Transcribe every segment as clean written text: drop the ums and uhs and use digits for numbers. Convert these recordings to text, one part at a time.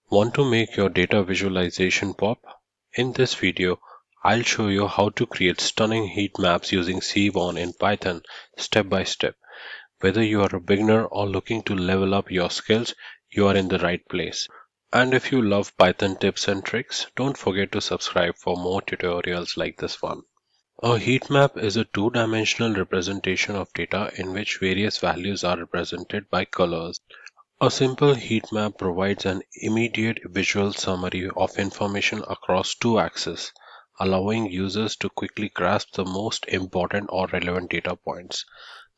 Want to make your data visualization pop? In this video, I'll show you how to create stunning heat maps using Seaborn in Python step by step. Whether you are a beginner or looking to level up your skills, you are in the right place. And if you love Python tips and tricks, don't forget to subscribe for more tutorials like this one. A heat map is a two-dimensional representation of data in which various values are represented by colors. A simple heat map provides an immediate visual summary of information across two axes, allowing users to quickly grasp the most important or relevant data points.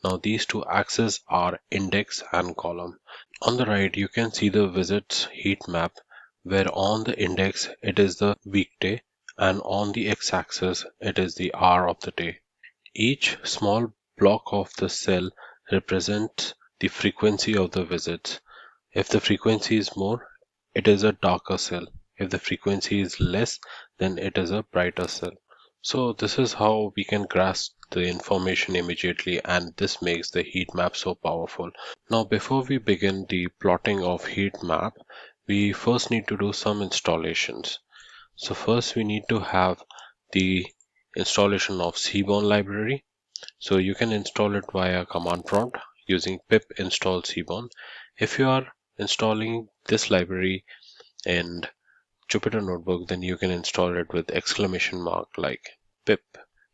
Now, these two axes are index and column. On the right, you can see the visits heat map, where on the index it is the weekday, and on the x-axis it is the hour of the day. Each small block of the cell represents the frequency of the visits. If the frequency is more, it is a darker cell. If the frequency is less, then it is a brighter cell. So this is how we can grasp the information immediately, and this makes the heat map so powerful. Now before we begin the plotting of heat map, we first need to do some installations. So first we need to have the installation of Seaborn library. So you can install it via command prompt using pip install Seaborn. If you are installing this library in Jupyter Notebook, then you can install it with exclamation mark like pip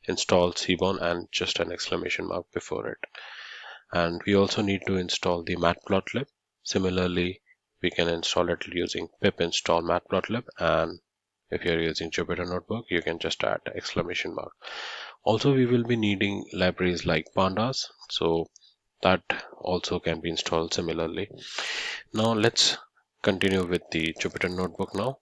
install Seaborn and just an exclamation mark before it. And we also need to install the matplotlib. Similarly, we can install it using pip install matplotlib, and if you're using Jupyter Notebook, you can just add exclamation mark. Also, we will be needing libraries like pandas, so that also can be installed similarly. Now let's continue with the Jupyter Notebook now.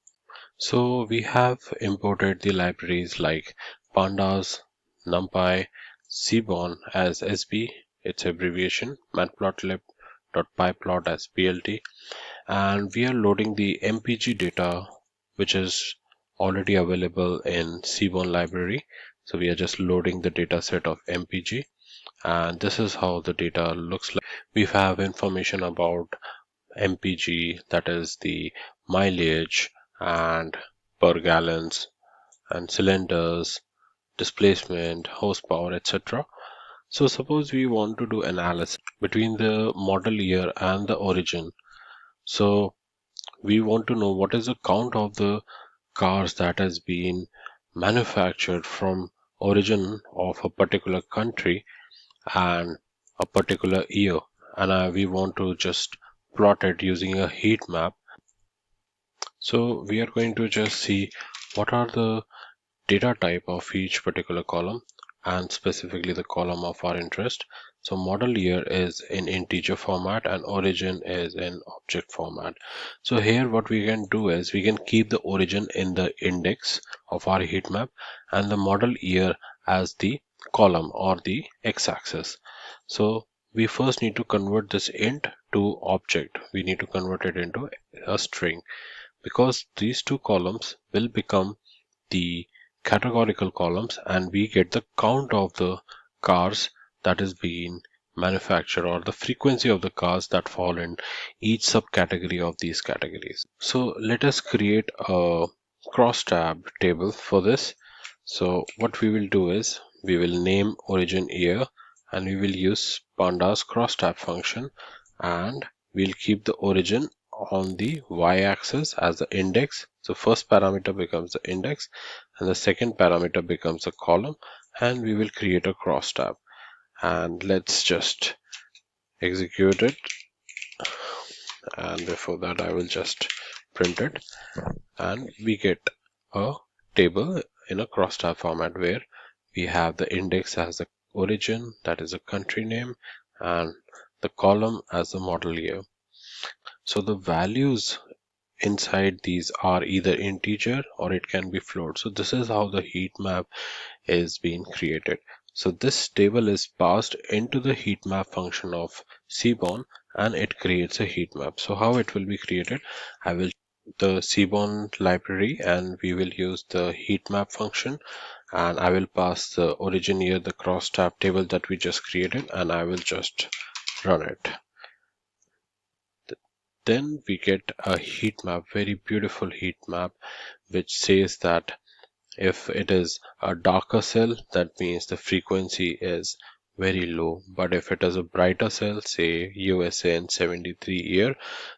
So we have imported the libraries like pandas, numpy, seaborn as sb, its abbreviation, matplotlib.pyplot as plt, and we are loading the mpg data which is already available in Seaborn library. So we are just loading the data set of mpg, and this is how the data looks like. We have information about mpg, that is the mileage and per gallons and cylinders, displacement, horsepower, etc. So suppose we want to do analysis between the model year and the origin. So we want to know what is the count of the cars that has been manufactured from origin of a particular country and a particular year, and we want to just plot it using a heat map. So we are going to just see what are the data type of each particular column and specifically the column of our interest. So model year is in integer format and origin is in object format. So here what we can do is we can keep the origin in the index of our heat map and the model year as the column or the x-axis. So we first need to convert this int to object. We need to convert it into a string, because these two columns will become the categorical columns and we get the count of the cars that is being manufactured or the frequency of the cars that fall in each subcategory of these categories. So let us create a crosstab table for this. So what we will do is we will name origin year and we will use pandas crosstab function, and we'll keep the origin on the y-axis as the index. So first parameter becomes the index and the second parameter becomes a column, and we will create a crosstab. And let's just execute it, and before that I will just print it, and we get a table in a crosstab format where we have the index as the origin, that is a country name, and the column as the model year. So the values inside these are either integer or it can be float. So this is how the heat map is being created. So this table is passed into the heat map function of Seaborn and it creates a heat map. So how it will be created, I will the Seaborn library and we will use the heat map function, and I will pass the origin year, the crosstab table that we just created, and I will just run it. then we get a heat map, very beautiful heat map, which says that if it is a darker cell, that means the frequency is very low. But if it is a brighter cell, say USA in 73 year,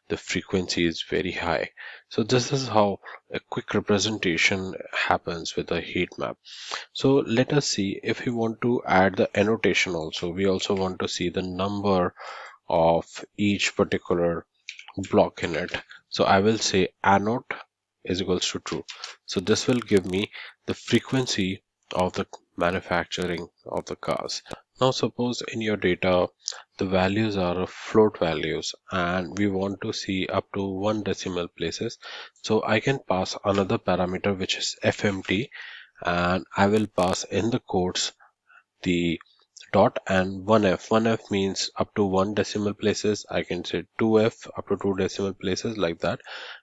the frequency is very high. So this is how a quick representation happens with a heat map. So let us see if we want to add the annotation also. We also want to see the number of each particular block in it. So I will say annote is equals to true. So this will give me the frequency of the manufacturing of the cars. Now suppose in your data the values are float values and we want to see up to 1 decimal places. So I can pass another parameter which is FMT, and I will pass in the quotes the dot and 1f. 1f means up to 1 decimal places. I can say 2f up to 2 decimal places, like that,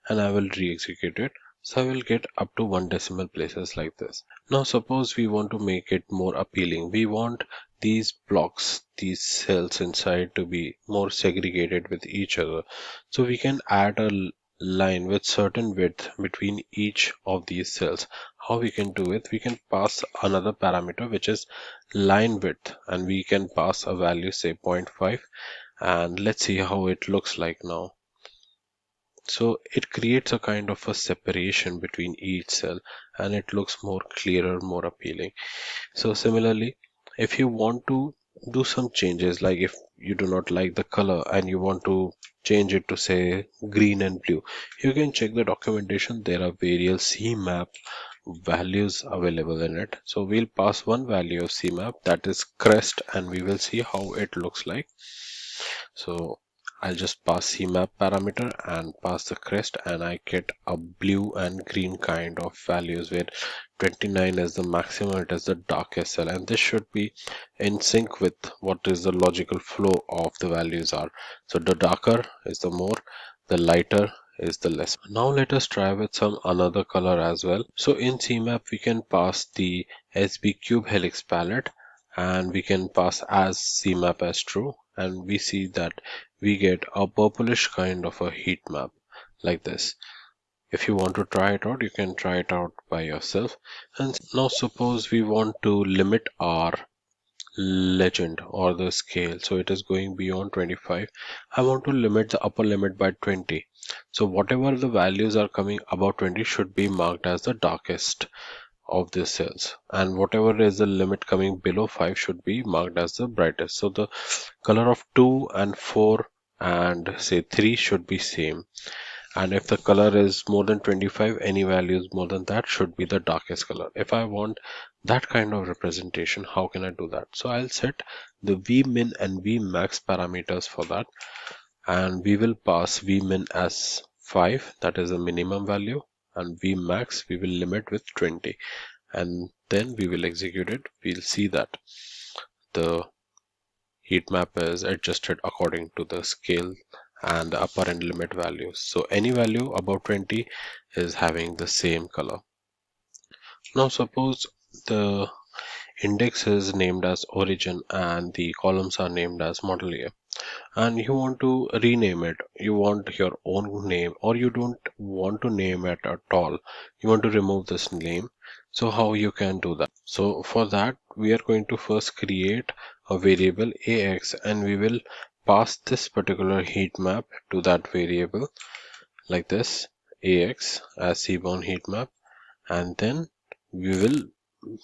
and I will re-execute it. So I will get up to 1 decimal places like this. Now suppose we want to make it more appealing. We want these blocks, these cells inside to be more segregated with each other. So we can add a line with certain width between each of these cells. How we can do it? We can pass another parameter which is line width, and we can pass a value, say 0.5, and let's see how it looks like now. So it creates a kind of a separation between each cell and it looks more clearer, more appealing. So similarly, if you want to do some changes, like if you do not like the color and you want to change it to say green and blue, you can check the documentation. There are various Heatmap values available in it. So we'll pass one value of Heatmap, that is crest, and we will see how it looks like. So I'll just pass Heatmap parameter and pass the crest, and I get a blue and green kind of values where 29 is the maximum, it is the darkest cell, and this should be in sync with what is the logical flow of the values are. So the darker is the more, the lighter is the less. Now let us try with some another color as well. So in CMap we can pass the SB cube helix palette, and we can pass as CMap as true, and we see that we get a purplish kind of a heat map like this. If you want to try it out, you can try it out by yourself. And now suppose we want to limit our legend or the scale, so it is going beyond 25. I want to limit the upper limit by 20. So whatever the values are coming above 20 should be marked as the darkest of these cells, and whatever is the limit coming below 5 should be marked as the brightest. So the color of 2 and 4 and say 3 should be same, and if the color is more than 25, any values more than that should be the darkest color. If I want that kind of representation, how can I do that? So I'll set the vmin and vmax parameters for that, and we will pass vmin as 5, that is the minimum value, and vmax we will limit with 20, and then we will execute it. We'll see that the heat map is adjusted according to the scale and the upper and limit values. So any value above 20 is having the same color. Now suppose the index is named as origin and the columns are named as model year, and you want to rename it. You want your own name, or you don't want to name it at all. You want to remove this name. So how you can do that? So for that we are going to first create a variable ax, and we will pass this particular heat map to that variable like this, ax as Seaborn heat map, and then we will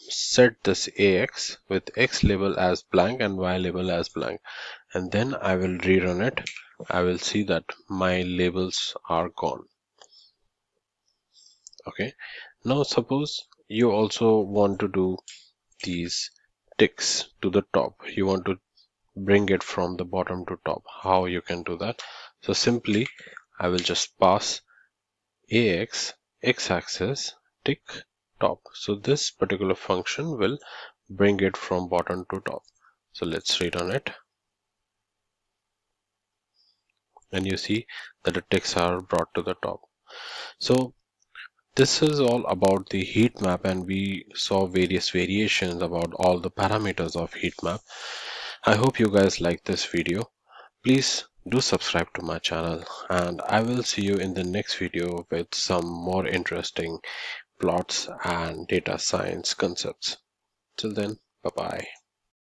set this ax with x label as blank and y label as blank, and then I will rerun it. I will see that my labels are gone. Okay, now suppose you also want to do these ticks to the top. You want to bring it from the bottom to top. How you can do that? So simply I will just pass ax x-axis tick top. So this particular function will bring it from bottom to top. So let's rerun it, and you see that the ticks are brought to the top. So this is all about the heat map, and we saw various variations about all the parameters of heat map. I hope you guys like this video. Please do subscribe to my channel, and I will see you in the next video with some more interesting plots and data science concepts. Till then, bye bye.